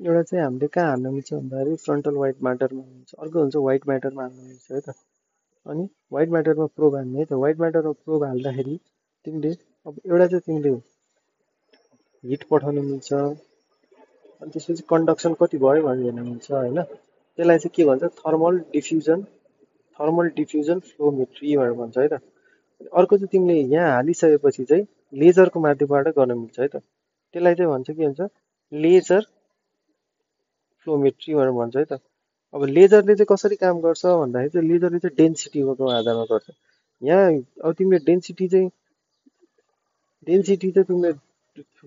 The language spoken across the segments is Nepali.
एउटा चाहिँ हामीले कहाँ हाल्न मिल्छ भन्दाखेरि फ्रन्टल व्हाइट म्याटरमा हुन्छ, अर्को हुन्छ व्हाइट म्याटरमा हाल्न मिल्छ है त। अनि व्हाइट म्याटरमा प्रोब हाल्ने है त। व्हाइट म्याटरमा प्रोब हाल्दाखेरि तिमीले अब एउटा चाहिँ तिमीले हिट पठाउन मिल्छ, अनि त्यसपछि कन्डक्सन कति भयो भनेर हेर्न मिल्छ होइन। त्यसलाई चाहिँ के भन्छ थर्मल डिफ्युजन फ्लोमेट्री भनेर भन्छ है त। अर्को चाहिँ तिमीले यहाँ हालिसकेपछि चाहिँ लेजरको माध्यमबाट गर्न मिल्छ है त। त्यसलाई चाहिँ भन्छ के भन्छ लेजर फ्लोमेट्री भनेर भन्छ है त। अब लेजरले चाहिँ कसरी काम गर्छ भन्दाखेरि चाहिँ लेजरले चाहिँ डेन्सिटीको आधारमा गर्छ। यहाँ अब तिमीले डेन्सिटी चाहिँ तिमीले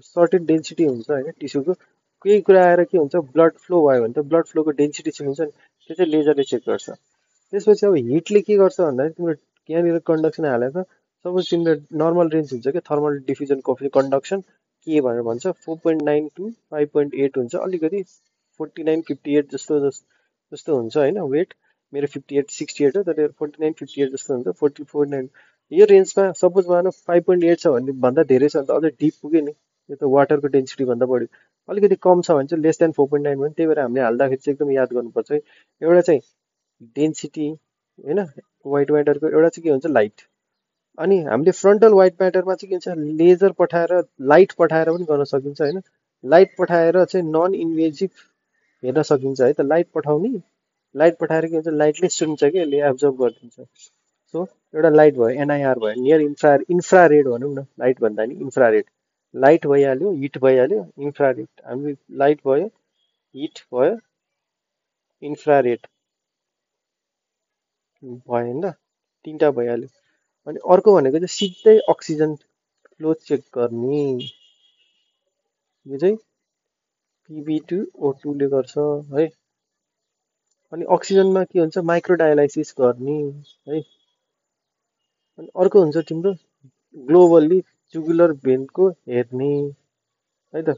सर्टेन डेन्सिटी हुन्छ होइन टिस्युको। केही कुरा आएर के हुन्छ ब्लड फ्लो भयो भने त ब्लड फ्लोको डेन्सिटी चाहिँ हुन्छ नि, त्यो चाहिँ लेजरले चेक गर्छ। त्यसपछि अब हिटले के गर्छ भन्दाखेरि तिम्रो यहाँनिर कन्डक्सन हालेर सपोज तिम्रो नर्मल रेन्ज हुन्छ क्या थर्मल डिफ्युजन कोफिसिएन्ट कन्डक्सन के भनेर भन्छ 4.9 to 5.8 हुन्छ, अलिकति 49-58 जस्तो हुन्छ होइन वेट। मेरो 58-68 हो, तर 49-58 जस्तो हुन्छ, 44-9 यो रेन्जमा। सपोज मान 5.8 छ भने भन्दा धेरै छ भने त अझै डिप पुग्यो नि, यो त वाटरको डेन्सिटी भन्दा बढी। अलिकति कम छ भने चाहिँ लेस देन 4.9 भयो, त्यही भएर हामीले हाल्दाखेरि चाहिँ एकदम याद गर्नुपर्छ है। एउटा चाहिँ डेन्सिटी होइन व्हाइट म्याटरको, एउटा चाहिँ के हुन्छ लाइट। अनि हामीले फ्रन्टल व्हाइट म्याटरमा चाहिँ के हुन्छ लेजर पठाएर लाइट पठाएर पनि गर्न सकिन्छ होइन। लाइट पठाएर चाहिँ नन इन्भेजिभ हेर्न सकिन्छ है त। लाइट पठाएर के हुन्छ लाइटले सुन्छ कि यसले एब्जर्ब गरिदिन्छ। सो एउटा लाइट भयो, एनआइआर भयो, नियर इन्फ्रारेड भनौँ न, लाइट भन्दा नि इन्फ्रारेड। लाइट भइहाल्यो, हिट भइहाल्यो, इन्फ्रारेड। हामी लाइट भयो, हिट भयो, इन्फ्रारेड भयो होइन त, तिनवटा भइहाल्यो। अनि अर्को भनेको चाहिँ सिधै अक्सिजन फ्लो चेक गर्ने, यो चाहिँ PbO2 ले गर्छ है। अनि अक्सिजनमा के हुन्छ माइक्रोडायलाइसिस गर्ने है। अनि अर्को हुन्छ तिम्रो ग्लोबल्ली जुगुलर भेनको हेर्ने है त।